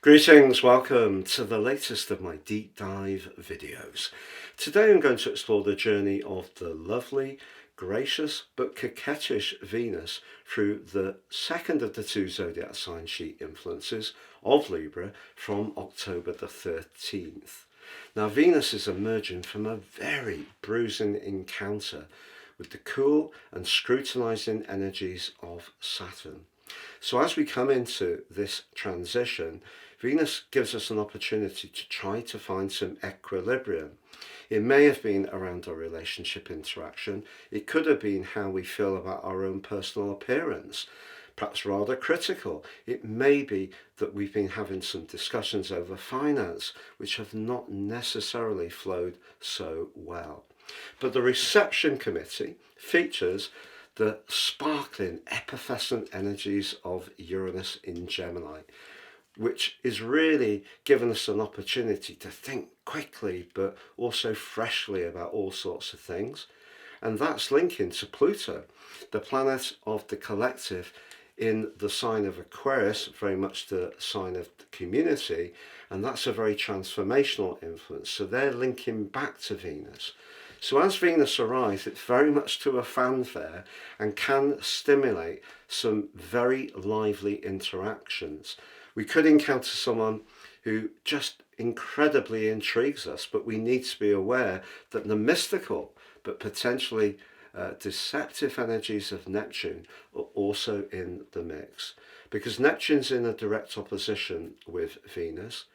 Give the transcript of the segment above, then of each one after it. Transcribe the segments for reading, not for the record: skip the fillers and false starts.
Greetings, welcome to the latest of my deep dive videos. Today I'm going to explore the journey of the lovely, gracious but coquettish Venus through the second of the two zodiac sign she influences of Libra from October the 13th. Now Venus is emerging from a very bruising encounter with the cool and scrutinizing energies of Saturn. So as we come into this transition, Venus gives us an opportunity to try to find some equilibrium. It may have been around our relationship interaction. It could have been how we feel about our own personal appearance, perhaps rather critical. It may be that we've been having some discussions over finance, which have not necessarily flowed so well. But the reception committee features the sparkling, effervescent energies of Uranus in Gemini, which is really giving us an opportunity to think quickly but also freshly about all sorts of things. And that's linking to Pluto, the planet of the collective in the sign of Aquarius, very much the sign of the community, and that's a very transformational influence. So they're linking back to Venus. So as Venus arrives, it's very much to a fanfare and can stimulate some very lively interactions. We could encounter someone who just incredibly intrigues us, but we need to be aware that the mystical but potentially deceptive energies of Neptune are also in the mix, because Neptune's in a direct opposition with Venus.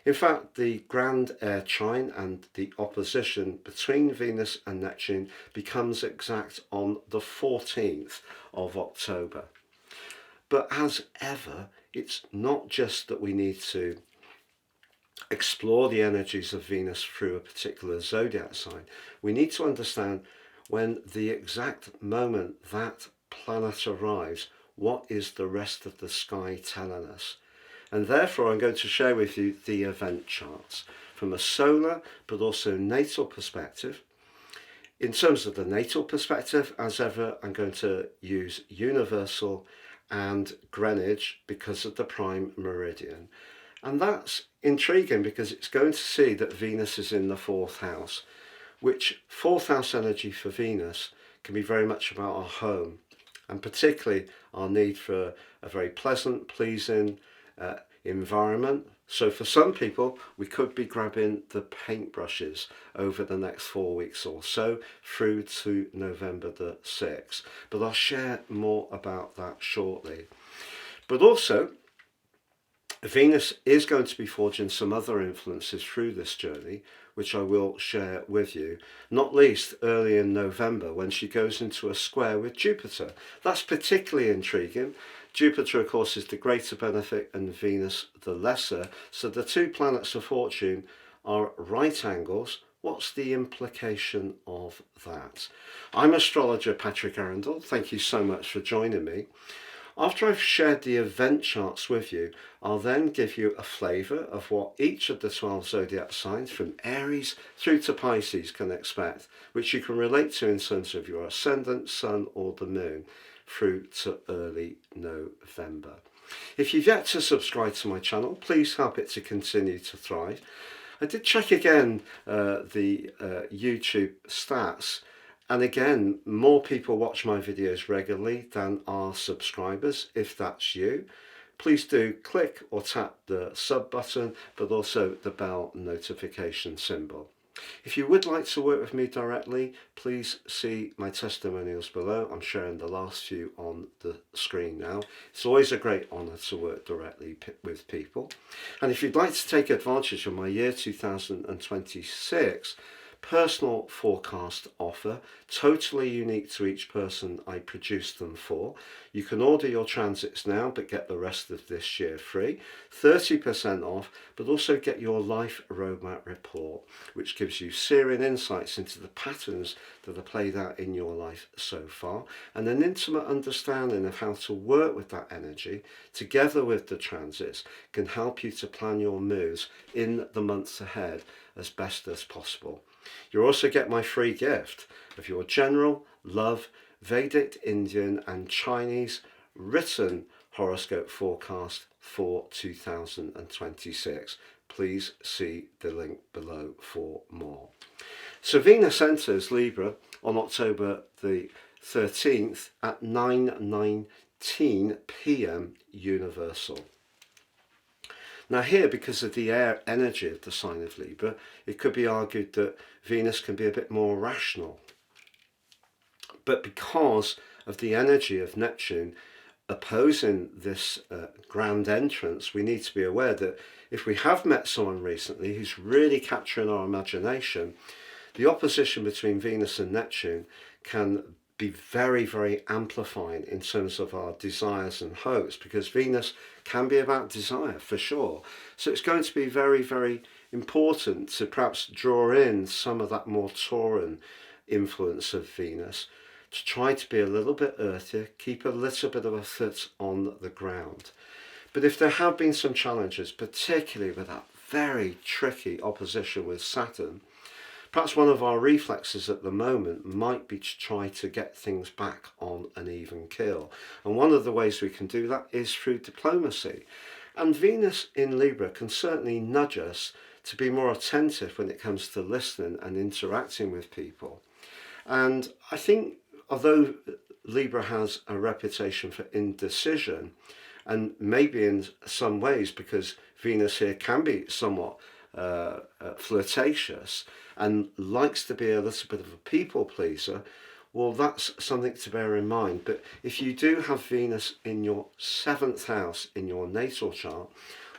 In fact, the grand air trine and the opposition between Venus and Neptune becomes exact on the 14th of October. But as ever, it's not just that we need to explore the energies of Venus through a particular zodiac sign. We need to understand when the exact moment that planet arrives, what is the rest of the sky telling us? And therefore I'm going to share with you the event charts from a solar but also natal perspective. In terms of the natal perspective, as ever, I'm going to use universal and Greenwich because of the prime meridian. And that's intriguing because it's going to see that Venus is in the fourth house, which fourth house energy for Venus can be very much about our home, and particularly our need for a very pleasant, pleasing environment. So for some people, we could be grabbing the paintbrushes over the next 4 weeks or so through to November the 6th. But I'll share more about that shortly. But also, Venus is going to be forging some other influences through this journey, which I will share with you, not least early in November when she goes into a square with Jupiter. That's particularly intriguing. Jupiter, of course, is the greater benefit and Venus the lesser, so the two planets of fortune are right angles. What's the implication of that? I'm astrologer Patrick Arundell. Thank you so much for joining me. After I've shared the event charts with you, I'll then give you a flavour of what each of the 12 zodiac signs from Aries through to Pisces can expect, which you can relate to in terms of your ascendant, sun or the moon through to early November. If you've yet to subscribe to my channel, please help it to continue to thrive. I did check again the YouTube stats, and again, more people watch my videos regularly than are subscribers. If that's you, please do click or tap the sub button, but also the bell notification symbol. If you would like to work with me directly, please see my testimonials below. I'm sharing the last few on the screen now. It's always a great honour to work directly with people. And if you'd like to take advantage of my year 2026 personal forecast offer, totally unique to each person I produce them for. You can order your transits now but get the rest of this year free, 30% off, but also get your life roadmap report, which gives you searing insights into the patterns that are played out in your life so far, and an intimate understanding of how to work with that energy together with the transits can help you to plan your moves in the months ahead as best as possible. You'll also get my free gift of your general, love, Vedic, Indian and Chinese written horoscope forecast for 2026. Please see the link below for more. So Venus enters Libra on October the 13th at 9:19 p.m. Universal. Now here, because of the air energy of the sign of Libra, it could be argued that Venus can be a bit more rational. But because of the energy of Neptune opposing this grand entrance, we need to be aware that if we have met someone recently who's really capturing our imagination, the opposition between Venus and Neptune can be very, very amplifying in terms of our desires and hopes, because Venus can be about desire for sure. So it's going to be very, very important to perhaps draw in some of that more Tauran influence of Venus, to try to be a little bit earthier, keep a little bit of a foot on the ground. But if there have been some challenges, particularly with that very tricky opposition with Saturn, perhaps one of our reflexes at the moment might be to try to get things back on an even keel. And one of the ways we can do that is through diplomacy. And Venus in Libra can certainly nudge us to be more attentive when it comes to listening and interacting with people. And I think, although Libra has a reputation for indecision, and maybe in some ways because Venus here can be somewhat flirtatious and likes to be a little bit of a people pleaser, well, that's something to bear in mind. But if you do have Venus in your 7th house in your natal chart,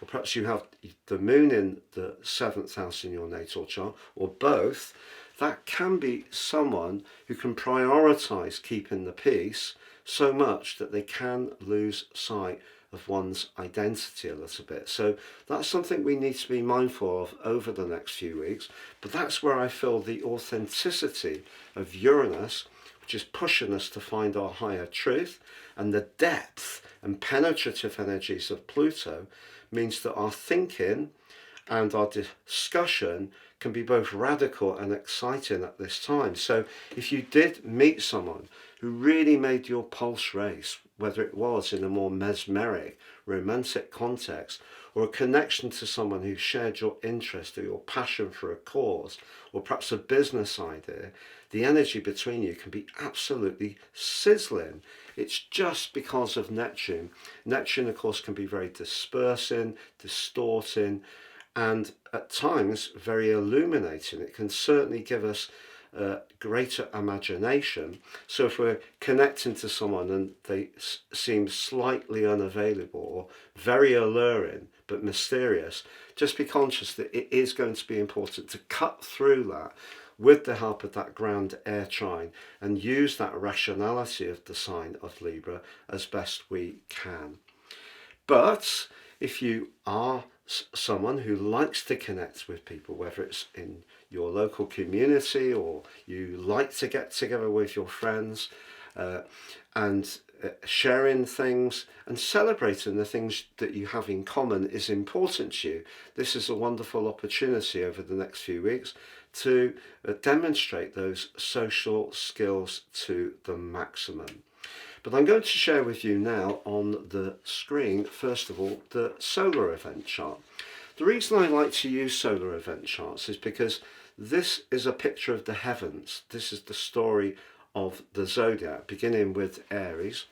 or perhaps you have the moon in the 7th house in your natal chart, or both, that can be someone who can prioritize keeping the peace so much that they can lose sight of one's identity a little bit. So that's something we need to be mindful of over the next few weeks. But that's where I feel the authenticity of Uranus, which is pushing us to find our higher truth, and the depth and penetrative energies of Pluto means that our thinking and our discussion can be both radical and exciting at this time. So if you did meet someone who really made your pulse race, whether it was in a more mesmeric, romantic context, or a connection to someone who shared your interest or your passion for a cause, or perhaps a business idea, the energy between you can be absolutely sizzling. It's just because of Neptune. Neptune, of course, can be very dispersing, distorting, and at times very illuminating. It can certainly give us greater imagination. So if we're connecting to someone and they seem slightly unavailable or very alluring but mysterious, just be conscious that it is going to be important to cut through that with the help of that ground air trine and use that rationality of the sign of Libra as best we can. But if you are someone who likes to connect with people, whether it's in your local community or you like to get together with your friends and sharing things and celebrating the things that you have in common is important to you, this is a wonderful opportunity over the next few weeks to demonstrate those social skills to the maximum. But I'm going to share with you now on the screen, first of all, the solar event chart. The reason I like to use solar event charts is because this is a picture of the heavens. This is the story of the Zodiac, beginning with Aries,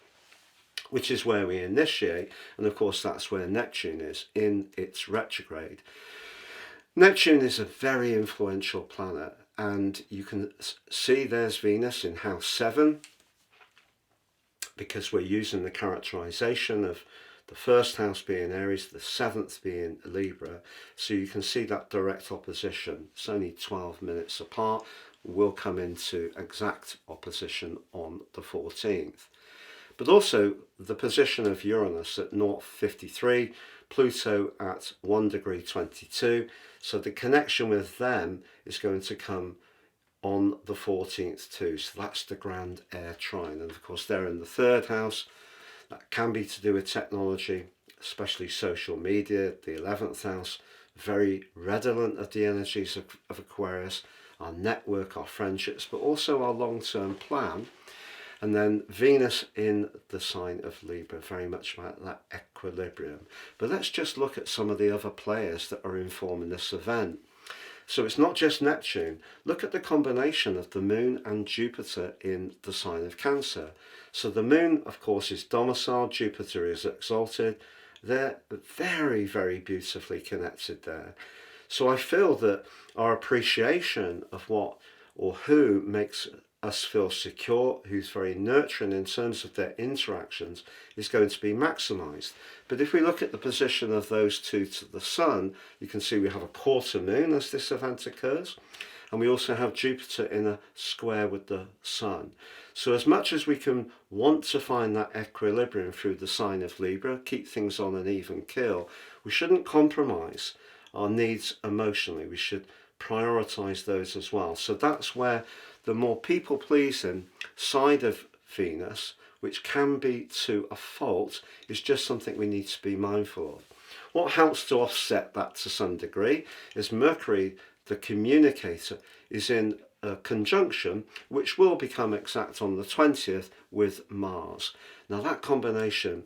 which is where we initiate, and of course that's where Neptune is in its retrograde. Neptune is a very influential planet, and you can see there's Venus in house 7, because we're using the characterization of the first house being Aries, the 7th being Libra. So you can see that direct opposition. It's only 12 minutes apart. We'll come into exact opposition on the 14th. But also the position of Uranus at 053, Pluto at 1 degree 22. So the connection with them is going to come on the 14th too. So that's the grand air trine, and of course they're in the 3rd house. That can be to do with technology, especially social media. The 11th house, very redolent of the energies of Aquarius, our network, our friendships, but also our long-term plan. And then Venus in the sign of Libra, very much about that equilibrium. But let's just look at some of the other players that are informing this event. So it's not just Neptune. Look at the combination of the Moon and Jupiter in the sign of Cancer. So the Moon, of course, is domiciled, Jupiter is exalted. They're very, very beautifully connected there. So I feel that our appreciation of what or who makes us feel secure, who's very nurturing in terms of their interactions, is going to be maximized. But if we look at the position of those two to the Sun, you can see we have a quarter moon as this event occurs, and we also have Jupiter in a square with the Sun. So as much as we can want to find that equilibrium through the sign of Libra, keep things on an even keel, we shouldn't compromise our needs emotionally. We should prioritize those as well. So that's where the more people-pleasing side of Venus, which can be to a fault, is just something we need to be mindful of. What helps to offset that to some degree is Mercury, the communicator, is in a conjunction which will become exact on the 20th with Mars. Now that combination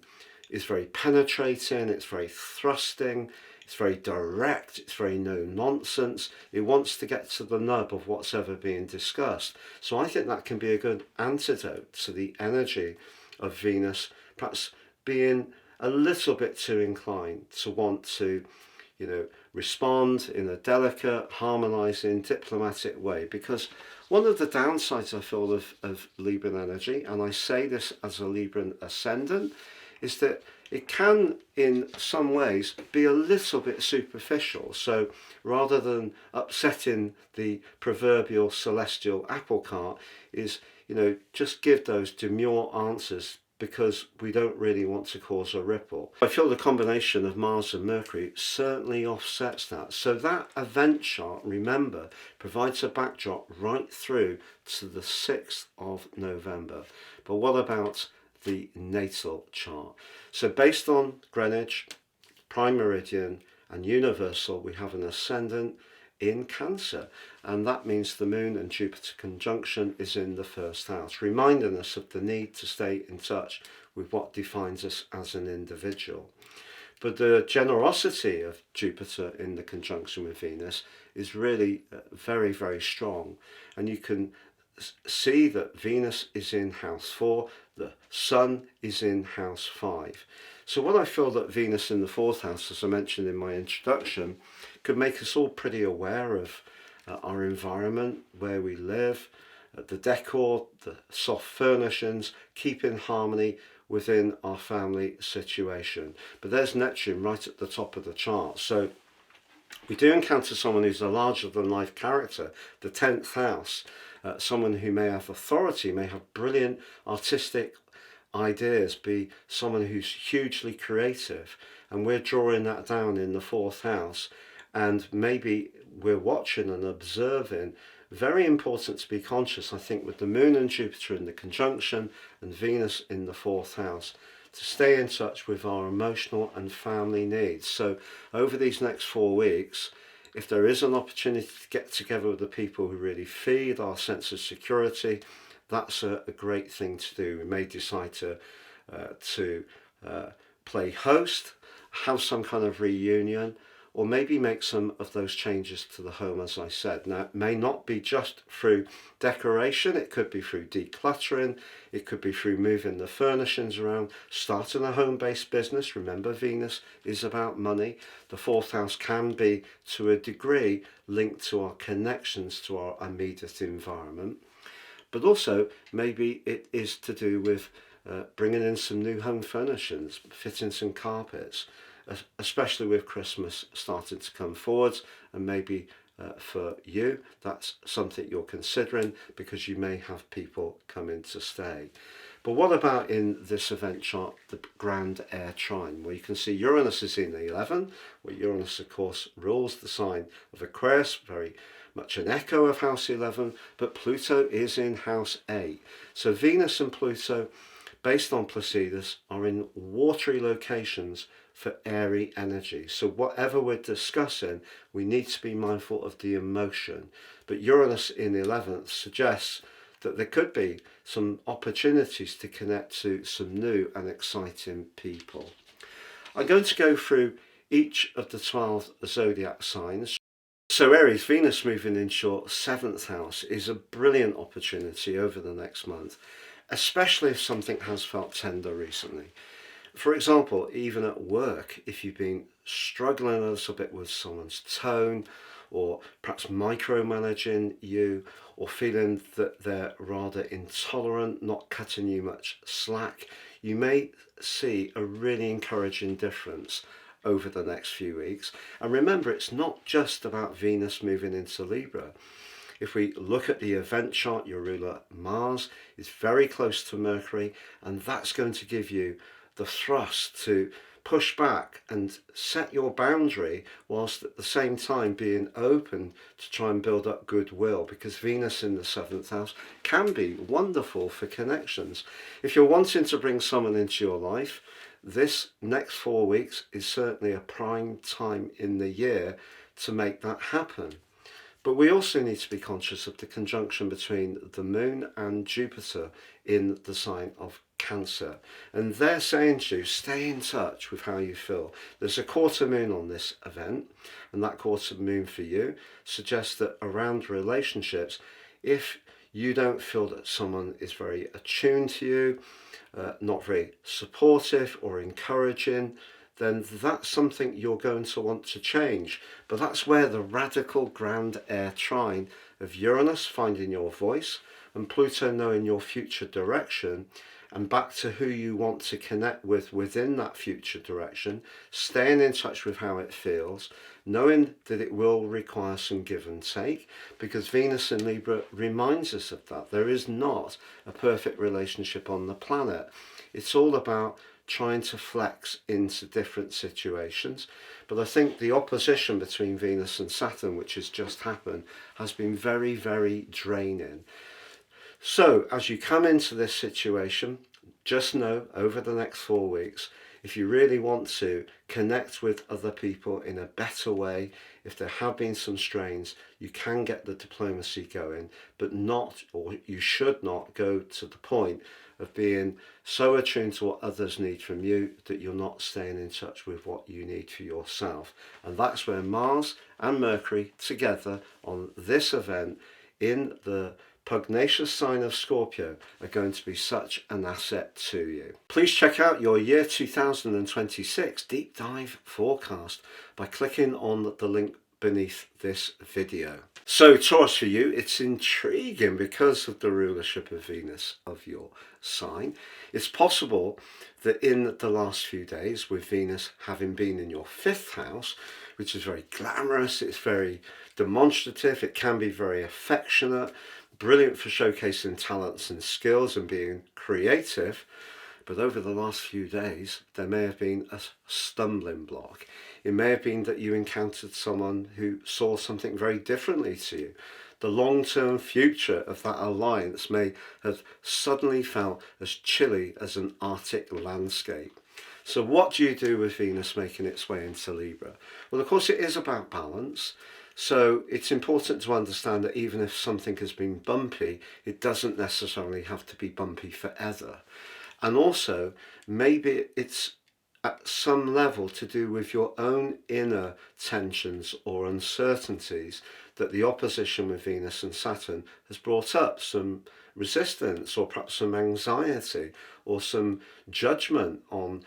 is very penetrating, it's very thrusting, it's very direct, it's very no nonsense. It wants to get to the nub of what's ever being discussed. So I think that can be a good antidote to the energy of Venus, perhaps being a little bit too inclined to want to, respond in a delicate, harmonizing, diplomatic way. Because one of the downsides I feel of Libran energy, and I say this as a Libran ascendant, is that it can, in some ways, be a little bit superficial. So rather than upsetting the proverbial celestial apple cart, is, just give those demure answers because we don't really want to cause a ripple. I feel the combination of Mars and Mercury certainly offsets that. So that event chart, remember, provides a backdrop right through to the 6th of November. But what about the natal chart? So based on Greenwich, prime meridian and universal, we have an ascendant in Cancer, and that means the Moon and Jupiter conjunction is in the first house, reminding us of the need to stay in touch with what defines us as an individual. But the generosity of Jupiter in the conjunction with Venus is really very, very strong, and you can see that Venus is in house 4, the Sun is in house 5. So what I feel that Venus in the 4th house, as I mentioned in my introduction, could make us all pretty aware of our environment, where we live, the decor, the soft furnishings, keep in harmony within our family situation. But there's Neptune right at the top of the chart. So we do encounter someone who's a larger than life character, the 10th house, someone who may have authority, may have brilliant artistic ideas, be someone who's hugely creative, and we're drawing that down in the 4th house, and maybe we're watching and observing. Very important to be conscious, I think, with the Moon and Jupiter in the conjunction and Venus in the 4th house, to stay in touch with our emotional and family needs. So over these next 4 weeks, if there is an opportunity to get together with the people who really feed our sense of security, that's a great thing to do. We may decide to play host, have some kind of reunion, or maybe make some of those changes to the home, as I said. Now, it may not be just through decoration, it could be through decluttering, it could be through moving the furnishings around, starting a home-based business. Remember, Venus is about money. The 4th house can be, to a degree, linked to our connections to our immediate environment. But also, maybe it is to do with bringing in some new home furnishings, fitting some carpets, especially with Christmas starting to come forwards, and maybe for you that's something you're considering because you may have people coming to stay. But what about in this event chart, the grand air trine, where you can see Uranus is in the 11, where Uranus of course rules the sign of Aquarius, very much an echo of house 11, but Pluto is in house 8. So Venus and Pluto, based on Placidus, are in watery locations for airy energy. So whatever we're discussing, we need to be mindful of the emotion. But Uranus in the 11th suggests that there could be some opportunities to connect to some new and exciting people. I'm going to go through each of the 12 zodiac signs. So Aries, Venus moving into your 7th house is a brilliant opportunity over the next month, especially if something has felt tender recently. For example, even at work, if you've been struggling a little bit with someone's tone, or perhaps micromanaging you, or feeling that they're rather intolerant, not cutting you much slack, you may see a really encouraging difference over the next few weeks. And remember, it's not just about Venus moving into Libra. If we look at the event chart, your ruler Mars is very close to Mercury, and that's going to give you the thrust to push back and set your boundary, whilst at the same time being open to try and build up goodwill, because Venus in the 7th house can be wonderful for connections. If you're wanting to bring someone into your life, this next 4 weeks is certainly a prime time in the year to make that happen. But we also need to be conscious of the conjunction between the moon and Jupiter in the sign of Cancer. And they're saying to you, stay in touch with how you feel. There's a quarter moon on this event, and that quarter moon for you suggests that around relationships, if you don't feel that someone is very attuned to you, not very supportive or encouraging, then that's something you're going to want to change. But that's where the radical grand air trine of Uranus finding your voice and Pluto knowing your future direction, and back to who you want to connect with within that future direction, staying in touch with how it feels, knowing that it will require some give and take, because Venus in Libra reminds us of that. There is not a perfect relationship on the planet. It's all about trying to flex into different situations. But I think the opposition between Venus and Saturn, which has just happened, has been very, very draining. So as you come into this situation, just know over the next 4 weeks, if you really want to connect with other people in a better way, if there have been some strains, you can get the diplomacy going, but not, or you should not go to the point of being so attuned to what others need from you that you're not staying in touch with what you need for yourself. And that's where Mars and Mercury together on this event in the pugnacious sign of Scorpio are going to be such an asset to you. Please check out your year 2026 deep dive forecast by clicking on the link beneath this video. So Taurus, for you, it's intriguing because of the rulership of Venus of your sign. It's possible that in the last few days, with Venus having been in your 5th house, which is very glamorous, it's very demonstrative, it can be very affectionate, brilliant for showcasing talents and skills and being creative. But over the last few days, there may have been a stumbling block. It may have been that you encountered someone who saw something very differently to you. The long-term future of that alliance may have suddenly felt as chilly as an Arctic landscape. So what do you do with Venus making its way into Libra? Well, of course, it is about balance. So it's important to understand that even if something has been bumpy, it doesn't necessarily have to be bumpy forever. And also, maybe it's at some level to do with your own inner tensions or uncertainties that the opposition with Venus and Saturn has brought up some resistance or perhaps some anxiety or some judgment on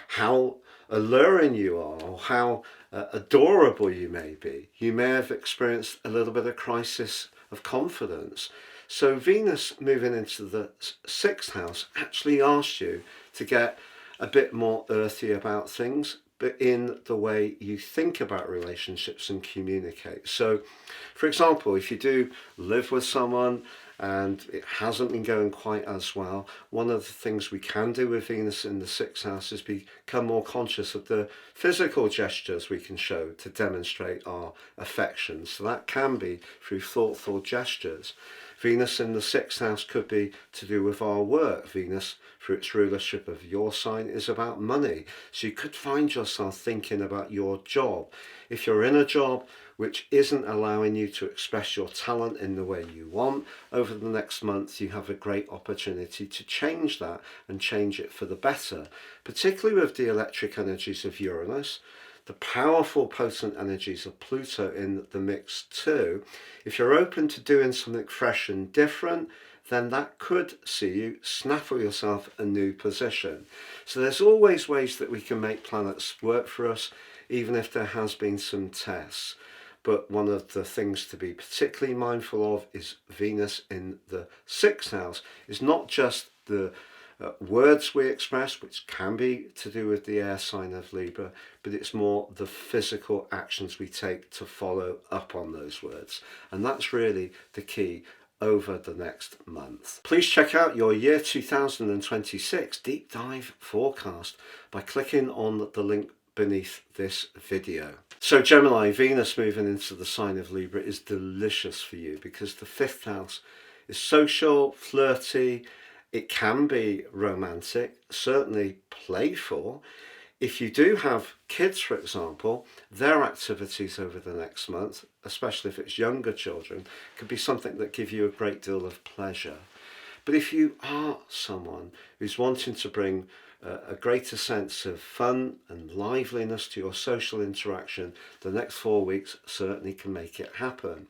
how alluring you are or how adorable you may be. You may have experienced a little bit of crisis of confidence. So Venus moving into the 6th house actually asks you to get a bit more earthy about things, but in the way you think about relationships and communicate. So, for example, if you do live with someone and it hasn't been going quite as well, one of the things we can do with Venus in the 6th house is become more conscious of the physical gestures we can show to demonstrate our affection. So that can be through thoughtful gestures. Venus in the 6th house could be to do with our work. Venus, through its rulership of your sign, is about money. So you could find yourself thinking about your job. If you're in a job which isn't allowing you to express your talent in the way you want, over the next month you have a great opportunity to change that and change it for the better, particularly with the electric energies of Uranus, the powerful potent energies of Pluto in the mix too. If you're open to doing something fresh and different, then that could see you snaffle yourself a new position. So there's always ways that we can make planets work for us, even if there has been some tests. But one of the things to be particularly mindful of is Venus in the 6th house. It's not just the words we express, which can be to do with the air sign of Libra, but it's more the physical actions we take to follow up on those words. And that's really the key over the next month. Please check out your year 2026 deep dive forecast by clicking on the link beneath this video. So Gemini, Venus moving into the sign of Libra is delicious for you because the 5th house is social, flirty, it can be romantic, certainly playful. If you do have kids, for example, their activities over the next month, especially if it's younger children, could be something that give you a great deal of pleasure. But if you are someone who's wanting to bring a greater sense of fun and liveliness to your social interaction, the next 4 weeks certainly can make it happen.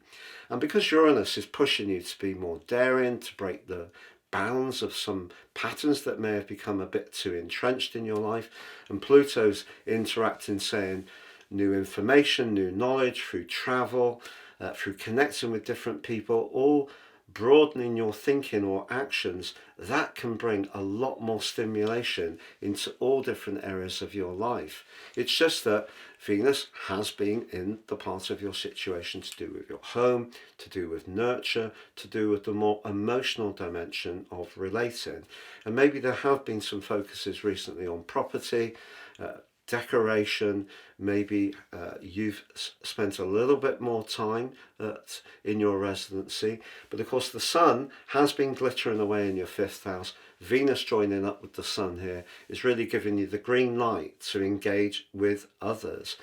And because Uranus is pushing you to be more daring, to break the bounds of some patterns that may have become a bit too entrenched in your life, and Pluto's interacting, saying new information, new knowledge through travel, through connecting with different people, all broadening your thinking or actions, that can bring a lot more stimulation into all different areas of your life. It's just that Venus has been in the part of your situation to do with your home, to do with nurture, to do with the more emotional dimension of relating. And maybe there have been some focuses recently on property, decoration, maybe you've spent a little bit more time in your residency, but of course the sun has been glittering away in your 5th house. Venus joining up with the sun here is really giving you the green light to engage with others.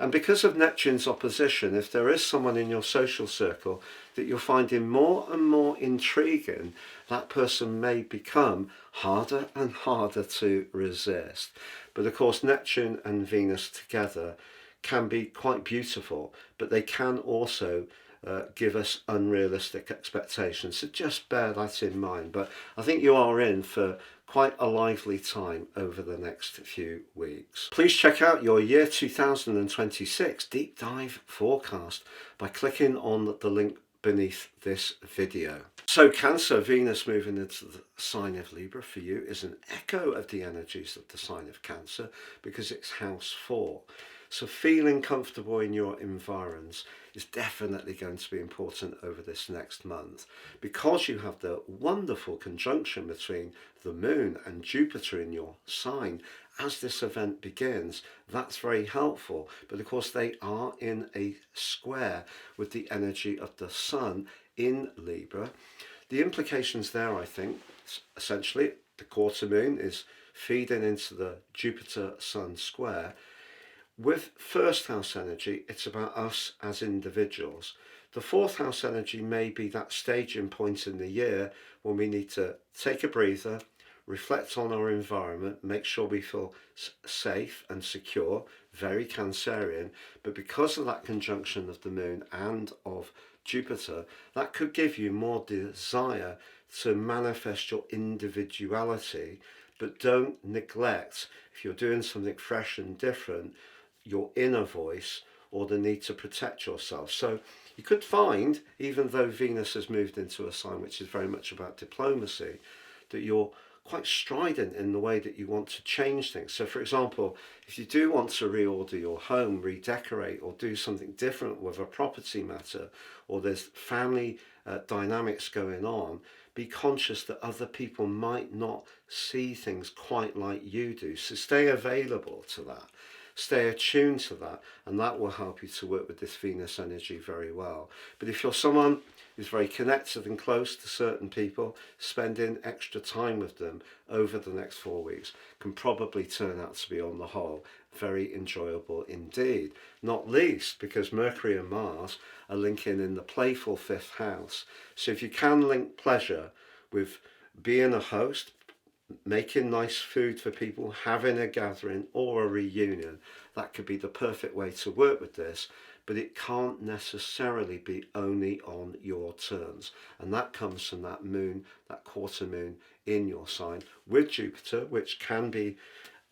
And because of Neptune's opposition, if there is someone in your social circle that you're finding more and more intriguing, that person may become harder and harder to resist. But of course, Neptune and Venus together can be quite beautiful, but they can also give us unrealistic expectations. So just bear that in mind. But I think you are in for quite a lively time over the next few weeks. Please check out your year 2026 deep dive forecast by clicking on the link beneath this video. So Cancer, Venus moving into the sign of Libra for you is an echo of the energies of the sign of Cancer because it's house 4. So feeling comfortable in your environs is definitely going to be important over this next month, because you have the wonderful conjunction between the moon and Jupiter in your sign as this event begins. That's very helpful, but of course they are in a square with the energy of the sun in Libra. The implications there, I think, essentially the quarter moon is feeding into the Jupiter-Sun square. With 1st house energy, it's about us as individuals. The 4th house energy may be that staging point in the year when we need to take a breather, reflect on our environment, make sure we feel safe and secure, very Cancerian. But because of that conjunction of the moon and of Jupiter, that could give you more desire to manifest your individuality, but don't neglect, if you're doing something fresh and different, your inner voice or the need to protect yourself. So you could find, even though Venus has moved into a sign which is very much about diplomacy, that you're quite strident in the way that you want to change things. So for example, if you do want to reorder your home, redecorate, or do something different with a property matter, or there's family dynamics going on, be conscious that other people might not see things quite like you do. So stay available to that. Stay attuned to that, and that will help you to work with this Venus energy very well. But if you're someone who's very connected and close to certain people, spending extra time with them over the next 4 weeks can probably turn out to be, on the whole, very enjoyable indeed. Not least because Mercury and Mars are linking in the playful 5th house. So if you can link pleasure with being a host, making nice food for people, having a gathering or a reunion, that could be the perfect way to work with this. But it can't necessarily be only on your terms. And that comes from that moon, that quarter moon in your sign with Jupiter, which can be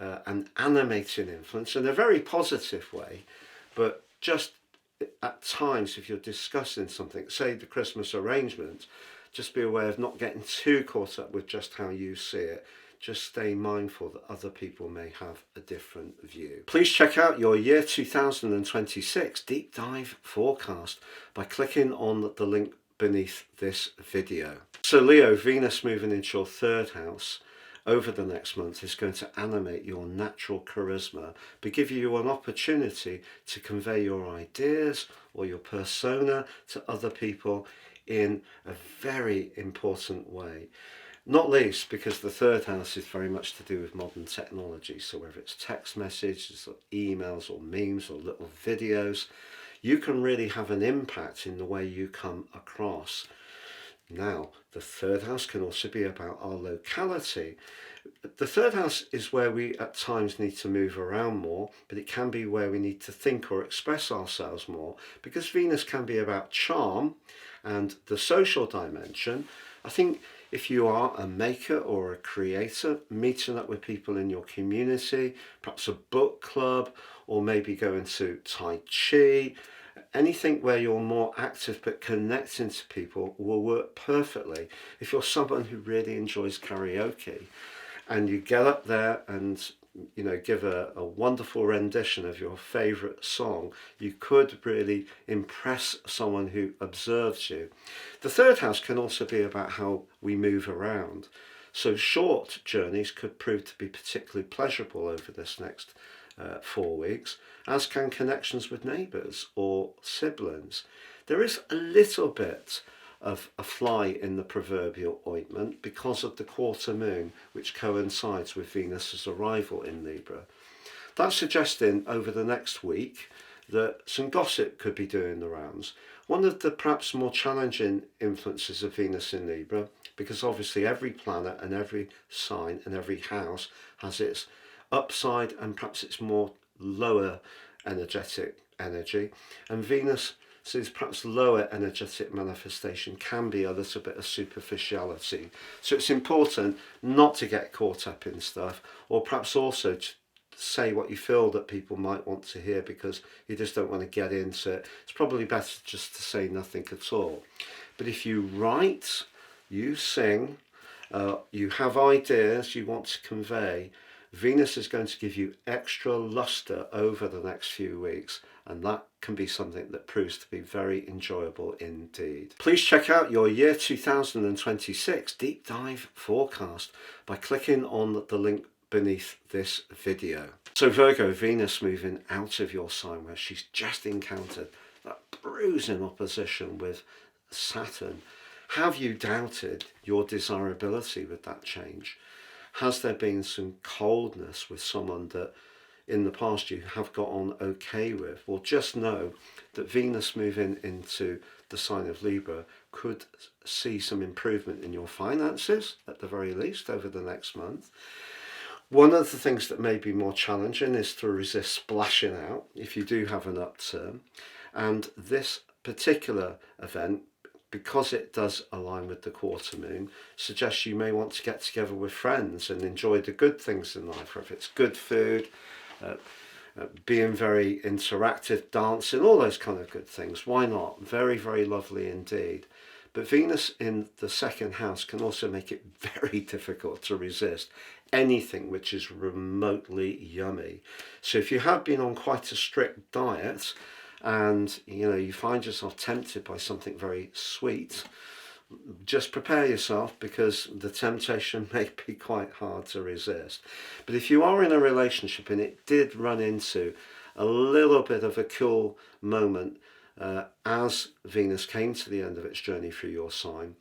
an animating influence in a very positive way. But just at times, if you're discussing something, say the Christmas arrangement, just be aware of not getting too caught up with just how you see it. Just stay mindful that other people may have a different view. Please check out your year 2026 deep dive forecast by clicking on the link beneath this video. So Leo, Venus moving into your 3rd house over the next month is going to animate your natural charisma, but give you an opportunity to convey your ideas or your persona to other people in a very important way. Not least because the 3rd house is very much to do with modern technology. So whether it's text messages or emails or memes or little videos, you can really have an impact in the way you come across. Now, the 3rd house can also be about our locality. The 3rd house is where we at times need to move around more, but it can be where we need to think or express ourselves more, because Venus can be about charm and the social dimension. I think if you are a maker or a creator, meeting up with people in your community, perhaps a book club, or maybe going to Tai Chi, anything where you're more active but connecting to people will work perfectly. If you're someone who really enjoys karaoke and you get up there and give a wonderful rendition of your favorite song, you could really impress someone who observes you. The 3rd house can also be about how we move around. So short journeys could prove to be particularly pleasurable over this next 4 weeks, as can connections with neighbours or siblings. There is a little bit of a fly in the proverbial ointment because of the quarter moon, which coincides with Venus's arrival in Libra. That's suggesting over the next week that some gossip could be doing the rounds. One of the perhaps more challenging influences of Venus in Libra, because obviously every planet and every sign and every house has its upside and perhaps its more lower energetic energy, and Venus, so it's perhaps lower energetic manifestation, can be a little bit of superficiality. So it's important not to get caught up in stuff, or perhaps also to say what you feel that people might want to hear because you just don't want to get into it. It's probably better just to say nothing at all. But if you write, you sing, you have ideas you want to convey, Venus is going to give you extra luster over the next few weeks, and that can be something that proves to be very enjoyable indeed. Please check out your year 2026 deep dive forecast by clicking on the link beneath this video. So Virgo, Venus moving out of your sign where she's just encountered that bruising opposition with Saturn. Have you doubted your desirability with that change? Has there been some coldness with someone that in the past you have got on okay with? Well, just know that Venus moving into the sign of Libra could see some improvement in your finances, at the very least, over the next month. One of the things that may be more challenging is to resist splashing out if you do have an upturn. And this particular event, because it does align with the quarter moon, suggests you may want to get together with friends and enjoy the good things in life, whether it's good food, being very interactive, dancing, all those kind of good things. Why not? Very, very lovely indeed. But Venus in the 2nd house can also make it very difficult to resist anything which is remotely yummy. So if you have been on quite a strict diet and you find yourself tempted by something very sweet, just prepare yourself, because the temptation may be quite hard to resist. But if you are in a relationship and it did run into a little bit of a cool moment as Venus came to the end of its journey through your sign,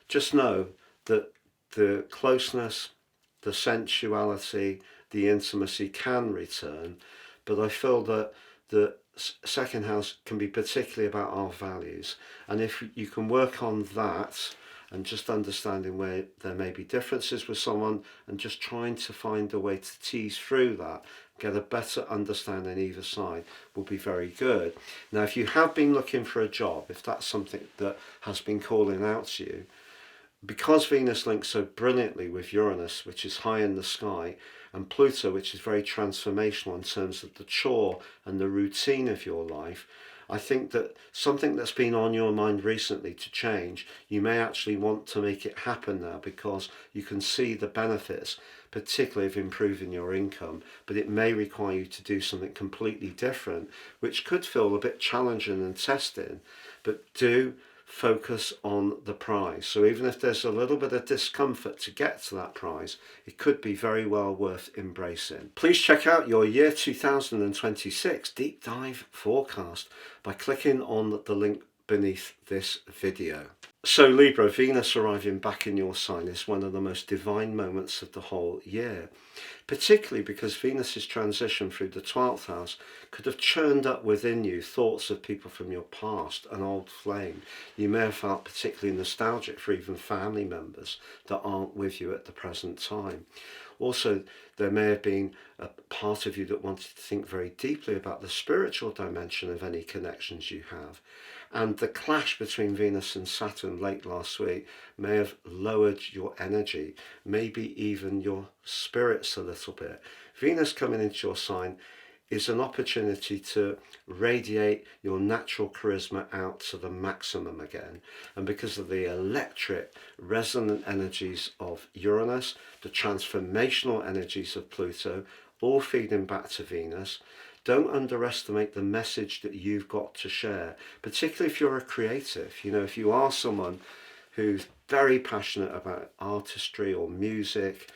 just know that the closeness, the sensuality, the intimacy can return, but I feel that the second house can be particularly about our values, and if you can work on that and just understanding where there may be differences with someone and just trying to find a way to tease through that, get a better understanding either side, will be very good. Now, if you have been looking for a job, if that's something that has been calling out to you, because Venus links so brilliantly with Uranus, which is high in the sky, and Pluto, which is very transformational in terms of the chore and the routine of your life, I think that something that's been on your mind recently to change, you may actually want to make it happen now, because you can see the benefits, particularly of improving your income, but it may require you to do something completely different, which could feel a bit challenging and testing, but do focus on the prize. So even if there's a little bit of discomfort to get to that prize, it could be very well worth embracing. Please check out your year 2026 deep dive forecast by clicking on the link beneath this video. So Libra, Venus arriving back in your sign is one of the most divine moments of the whole year, particularly because Venus's transition through the 12th house could have churned up within you thoughts of people from your past, an old flame. You may have felt particularly nostalgic for even family members that aren't with you at the present time. Also, there may have been a part of you that wanted to think very deeply about the spiritual dimension of any connections you have. And the clash between Venus and Saturn late last week may have lowered your energy, maybe even your spirits a little bit. Venus coming into your sign is an opportunity to radiate your natural charisma out to the maximum again. And because of the electric resonant energies of Uranus, the transformational energies of Pluto, all feeding back to Venus, don't underestimate the message that you've got to share, particularly if you're a creative. You know, if you are someone who's very passionate about artistry or music,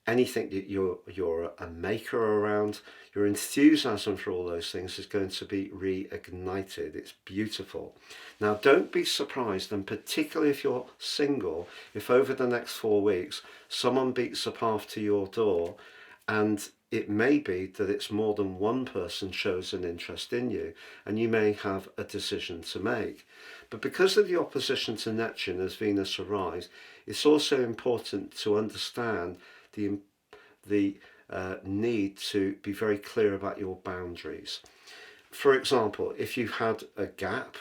anything that you're a maker around, your enthusiasm for all those things is going to be reignited. It's beautiful. Now, don't be surprised, and particularly if you're single, if over the next 4 weeks someone beats a path to your door, and it may be that it's more than one person shows an interest in you, and you may have a decision to make. But because of the opposition to Neptune as Venus arrives, it's also important to understand the need to be very clear about your boundaries. For example, if you've had a gap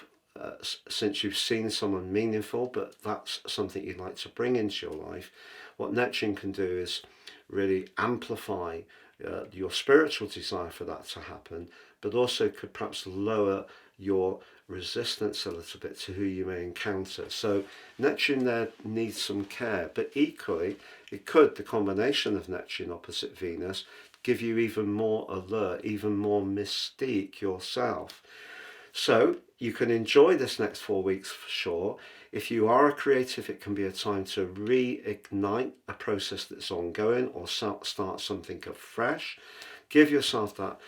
since you've seen someone meaningful, but that's something you'd like to bring into your life, what Neptune can do is really amplify your spiritual desire for that to happen, but also could perhaps lower your resistance a little bit to who you may encounter. So Neptune there needs some care, but equally it could, the combination of Neptune opposite Venus, give you even more alert, even more mystique yourself. So you can enjoy this next 4 weeks for sure. If you are a creative, it can be a time to reignite a process that's ongoing or start something afresh. Give yourself that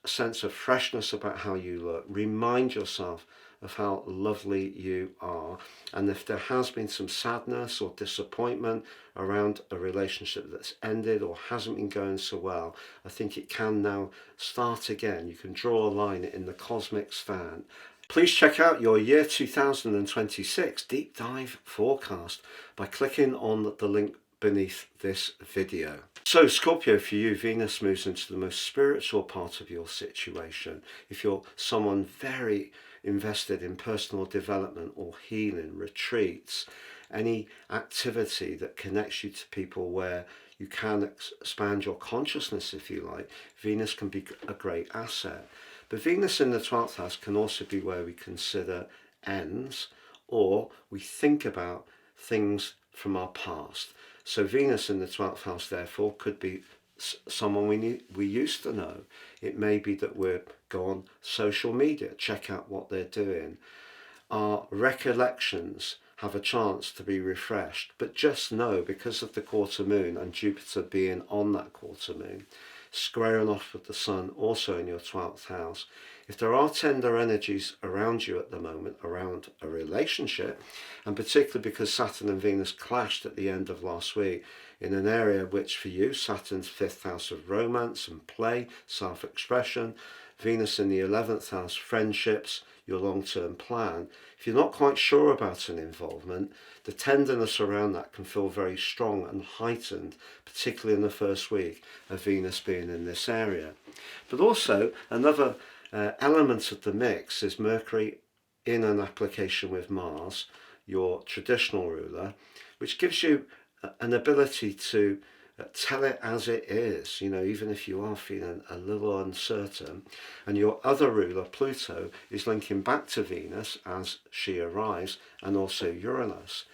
sense of freshness about how you look. Remind yourself of how lovely you are. And if there has been some sadness or disappointment around a relationship that's ended or hasn't been going so well, I think it can now start again. You can draw a line in the cosmic stand. Please check out your year 2026 deep dive forecast by clicking on the link beneath this video. So Scorpio, for you, Venus moves into the most spiritual part of your situation. If you're someone very invested in personal development or healing, retreats, any activity that connects you to people where you can expand your consciousness, if you like, Venus can be a great asset. But Venus in the 12th house can also be where we consider ends, or we think about things from our past. So Venus in the 12th house, therefore, could be someone we used to know. It may be that we go on social media, check out what they're doing. Our recollections have a chance to be refreshed, but just know, because of the quarter moon and Jupiter being on that quarter moon, squaring off with the sun also in your 12th house, If there are tender energies around you at the moment, around a relationship, and particularly because Saturn and Venus clashed at the end of last week in an area which for you, Saturn's 5th house of romance and play, self-expression, Venus in the 11th house, friendships, your long-term plan. If you're not quite sure about an involvement, the tenderness around that can feel very strong and heightened, particularly in the first week of Venus being in this area. But also another element of the mix is Mercury in an application with Mars, your traditional ruler, which gives you an ability to tell it as it is, even if you are feeling a little uncertain. And your other ruler, Pluto, is linking back to Venus as she arrives, and also Uranus.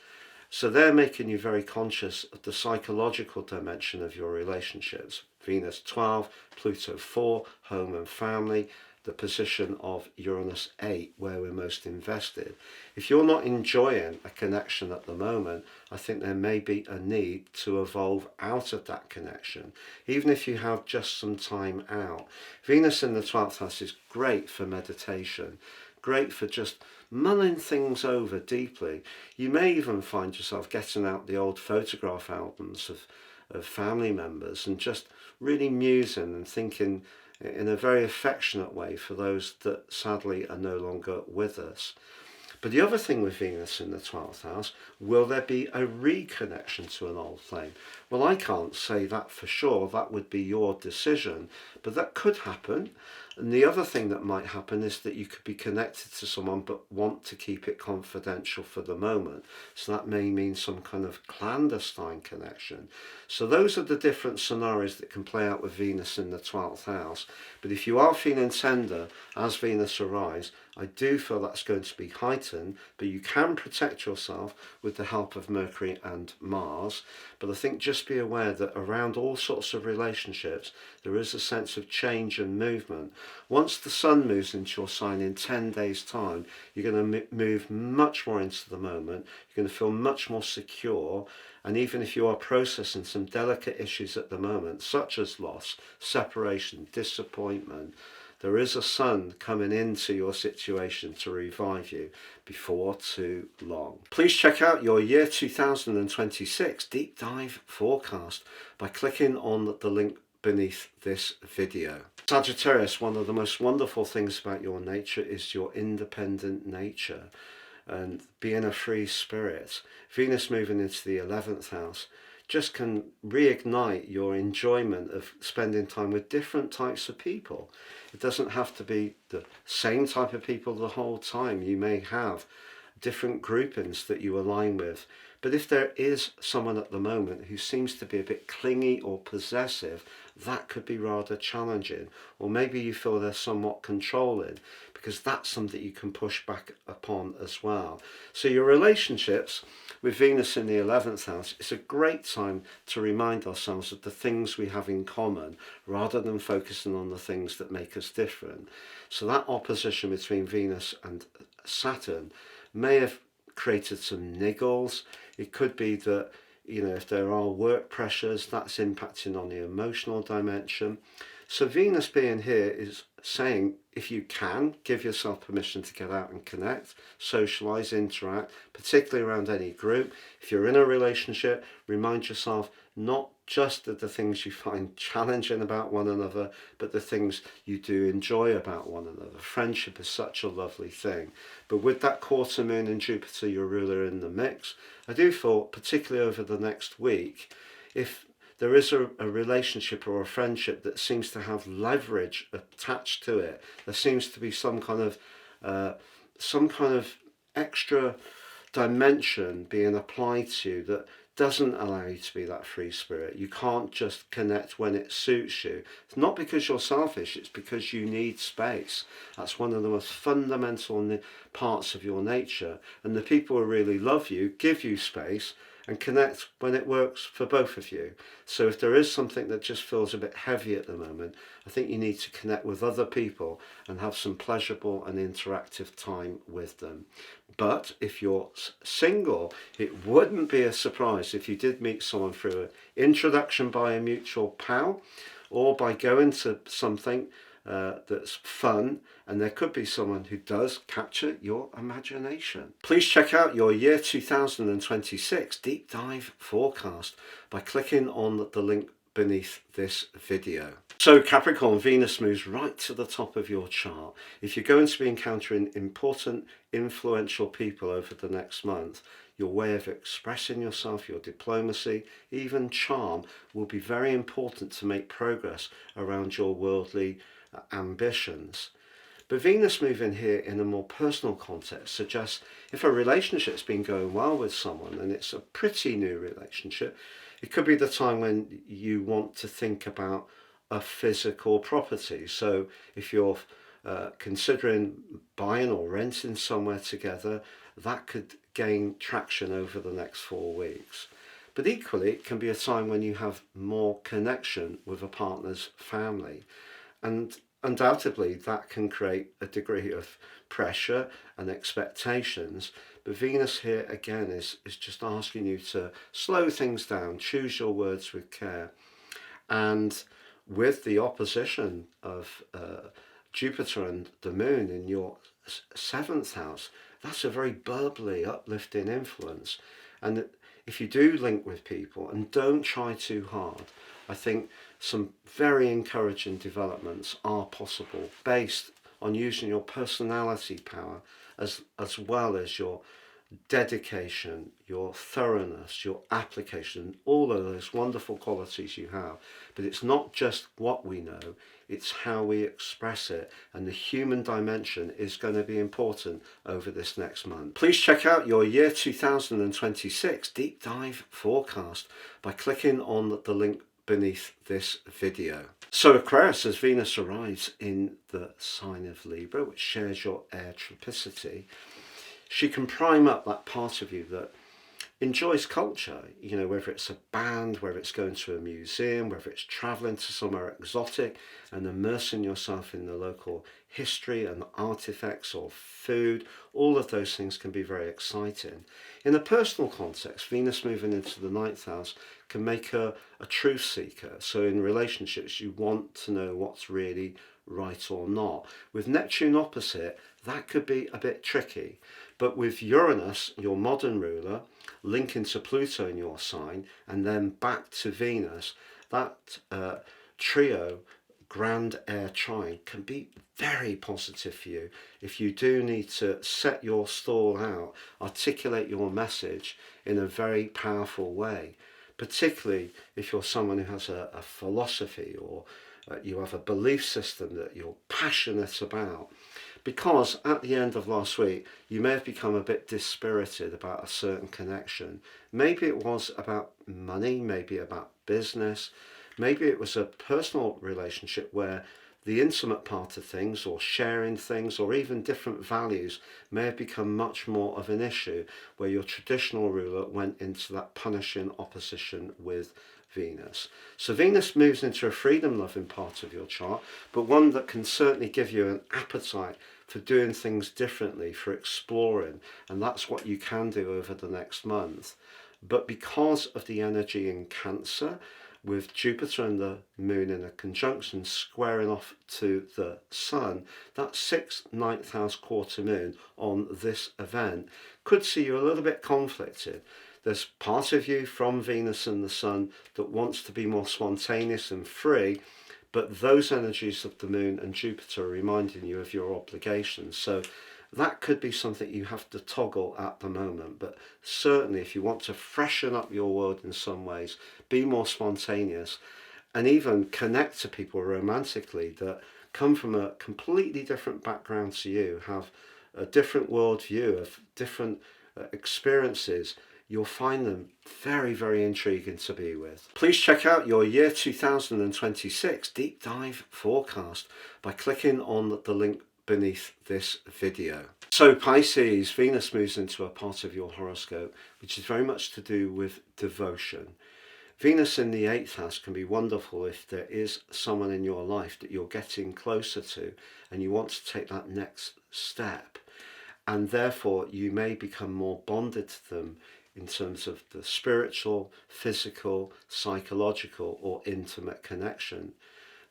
So they're making you very conscious of the psychological dimension of your relationships. Venus 12, Pluto 4, home and family, the position of Uranus 8, where we're most invested. If you're not enjoying a connection at the moment, I think there may be a need to evolve out of that connection, even if you have just some time out. Venus in the 12th house is great for meditation, great for just mulling things over deeply. You may even find yourself getting out the old photograph albums of family members and just really musing and thinking in a very affectionate way for those that sadly are no longer with us. But the other thing with Venus in the 12th house, will there be a reconnection to an old flame? Well, I can't say that for sure. That would be your decision, but that could happen. And the other thing that might happen is that you could be connected to someone but want to keep it confidential for the moment. So that may mean some kind of clandestine connection. So those are the different scenarios that can play out with Venus in the 12th house. But if you are feeling tender as Venus arrives, I do feel that's going to be heightened, but you can protect yourself with the help of Mercury and Mars. But I think just be aware that around all sorts of relationships, there is a sense of change and movement. Once the Sun moves into your sign in 10 days' time, you're going to move much more into the moment. You're going to feel much more secure. And even if you are processing some delicate issues at the moment, such as loss, separation, disappointment, there is a Sun coming into your situation to revive you before too long. Please check out your year 2026 deep dive forecast by clicking on the link beneath this video. Sagittarius, one of the most wonderful things about your nature is your independent nature and being a free spirit. Venus moving into the 11th house just can reignite your enjoyment of spending time with different types of people. It doesn't have to be the same type of people the whole time. You may have different groupings that you align with. But if there is someone at the moment who seems to be a bit clingy or possessive, that could be rather challenging. Or maybe you feel they're somewhat controlling, because that's something you can push back upon as well. So your relationships with Venus in the 11th house, it's a great time to remind ourselves of the things we have in common rather than focusing on the things that make us different. So that opposition between Venus and Saturn may have created some niggles. It could be that, if there are work pressures, that's impacting on the emotional dimension. So Venus being here is saying, if you can, give yourself permission to get out and connect, socialize, interact, particularly around any group. If you're in a relationship, remind yourself not just of the things you find challenging about one another, but the things you do enjoy about one another. Friendship is such a lovely thing. But with that quarter moon and Jupiter, your ruler, in the mix, I do feel, particularly over the next week, if there is a relationship or a friendship that seems to have leverage attached to it, there seems to be some kind of extra dimension being applied to you that doesn't allow you to be that free spirit. You can't just connect when it suits you. It's not because you're selfish, it's because you need space. That's one of the most fundamental parts of your nature. And the people who really love you give you space and connect when it works for both of you. So if there is something that just feels a bit heavy at the moment, I think you need to connect with other people and have some pleasurable and interactive time with them. But if you're single, it wouldn't be a surprise if you did meet someone through an introduction by a mutual pal or by going to something that's fun, and there could be someone who does capture your imagination. Please check out your year 2026 deep dive forecast by clicking on the link beneath this video. So Capricorn, Venus moves right to the top of your chart. If you're going to be encountering important, influential people over the next month, your way of expressing yourself, your diplomacy, even charm will be very important to make progress around your worldly ambitions. But Venus moving here in a more personal context suggests if a relationship's been going well with someone and it's a pretty new relationship, it could be the time when you want to think about a physical property. So if you're considering buying or renting somewhere together, that could gain traction over the next 4 weeks. But equally, it can be a time when you have more connection with a partner's family. And undoubtedly, that can create a degree of pressure and expectations. But Venus here, again, is just asking you to slow things down, choose your words with care. And with the opposition of Jupiter and the Moon in your 7th house, that's a very bubbly, uplifting influence. And if you do link with people and don't try too hard, I think some very encouraging developments are possible based on using your personality power as well as your dedication, your thoroughness, your application, all of those wonderful qualities you have. But it's not just what we know, it's how we express it, and the human dimension is going to be important over this next month. Please check out your year 2026 deep dive forecast by clicking on the link beneath this video. So Aquarius, as Venus arrives in the sign of Libra, which shares your air tropicity, she can prime up that part of you that enjoys culture, you know, whether it's a band, whether it's going to a museum, whether it's traveling to somewhere exotic and immersing yourself in the local history and artifacts or food. All of those things can be very exciting. In a personal context, Venus moving into the 9th house can make her a truth seeker. So in relationships, you want to know what's really right or not. With Neptune opposite, that could be a bit tricky. But with Uranus, your modern ruler, linking to Pluto in your sign, and then back to Venus, that trio, grand air trine, can be very positive for you if you do need to set your stall out, articulate your message in a very powerful way, particularly if you're someone who has a philosophy or you have a belief system that you're passionate about. Because at the end of last week, you may have become a bit dispirited about a certain connection. Maybe it was about money, maybe about business, maybe it was a personal relationship where the intimate part of things or sharing things or even different values may have become much more of an issue, where your traditional ruler went into that punishing opposition with Venus. So Venus moves into a freedom-loving part of your chart, but one that can certainly give you an appetite for doing things differently, for exploring, and that's what you can do over the next month. But because of the energy in Cancer, with Jupiter and the Moon in a conjunction squaring off to the Sun, that 6th, 9th house quarter moon on this event could see you a little bit conflicted. There's part of you from Venus and the Sun that wants to be more spontaneous and free, but those energies of the Moon and Jupiter are reminding you of your obligations. So that could be something you have to toggle at the moment. But certainly if you want to freshen up your world in some ways, be more spontaneous, and even connect to people romantically that come from a completely different background to you, have a different worldview, of different experiences, you'll find them very, very intriguing to be with. Please check out your year 2026 deep dive forecast by clicking on the link beneath this video. So Pisces, Venus moves into a part of your horoscope which is very much to do with devotion. Venus in the 8th house can be wonderful if there is someone in your life that you're getting closer to and you want to take that next step, and therefore you may become more bonded to them in terms of the spiritual, physical, psychological or intimate connection.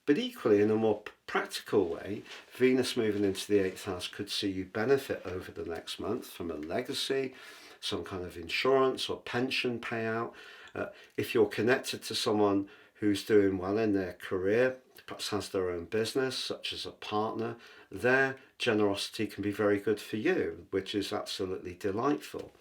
But equally, in a more practical way, Venus moving into the 8th house could see you benefit over the next month from a legacy, some kind of insurance or pension payout. If you're connected to someone who's doing well in their career, perhaps has their own business, such as a partner, their generosity can be very good for you, which is absolutely delightful.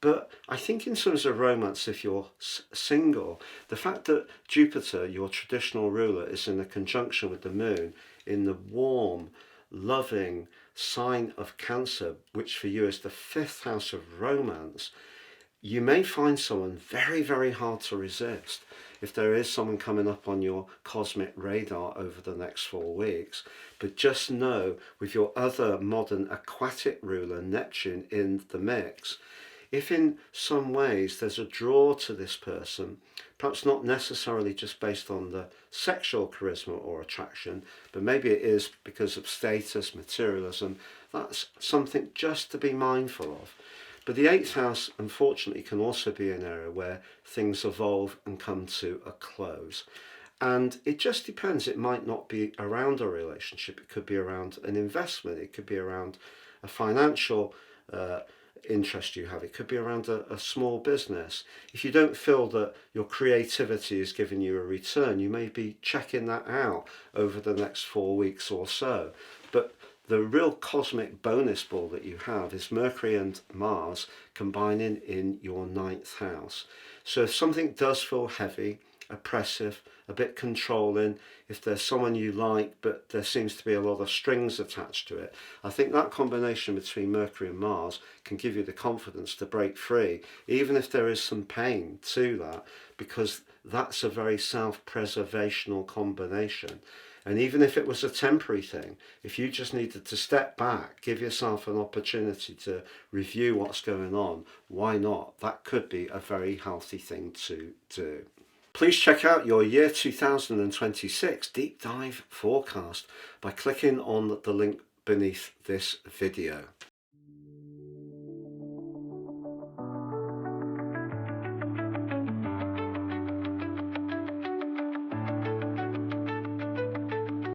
But I think in terms of romance, if you're single, the fact that Jupiter, your traditional ruler, is in a conjunction with the moon in the warm, loving sign of Cancer, which for you is the 5th house of romance, you may find someone very, very hard to resist. If there is someone coming up on your cosmic radar over the next 4 weeks, but just know with your other modern aquatic ruler, Neptune, in the mix, if in some ways there's a draw to this person, perhaps not necessarily just based on the sexual charisma or attraction, but maybe it is because of status, materialism, that's something just to be mindful of. But the 8th house, unfortunately, can also be an area where things evolve and come to a close. And it just depends. It might not be around a relationship. It could be around an investment. It could be around a financial interest you have. It could be around a small business. If you don't feel that your creativity is giving you a return, you may be checking that out over the next 4 weeks or so. But the real cosmic bonus ball that you have is Mercury and Mars combining in your 9th house. So if something does feel heavy, oppressive, a bit controlling, if there's someone you like but there seems to be a lot of strings attached to it, I think that combination between Mercury and Mars can give you the confidence to break free, even if there is some pain to that, because that's a very self-preservational combination. And even if it was a temporary thing, if you just needed to step back, give yourself an opportunity to review what's going on, why not? That could be a very healthy thing to do. Please check out your year 2026 deep dive forecast by clicking on the link beneath this video.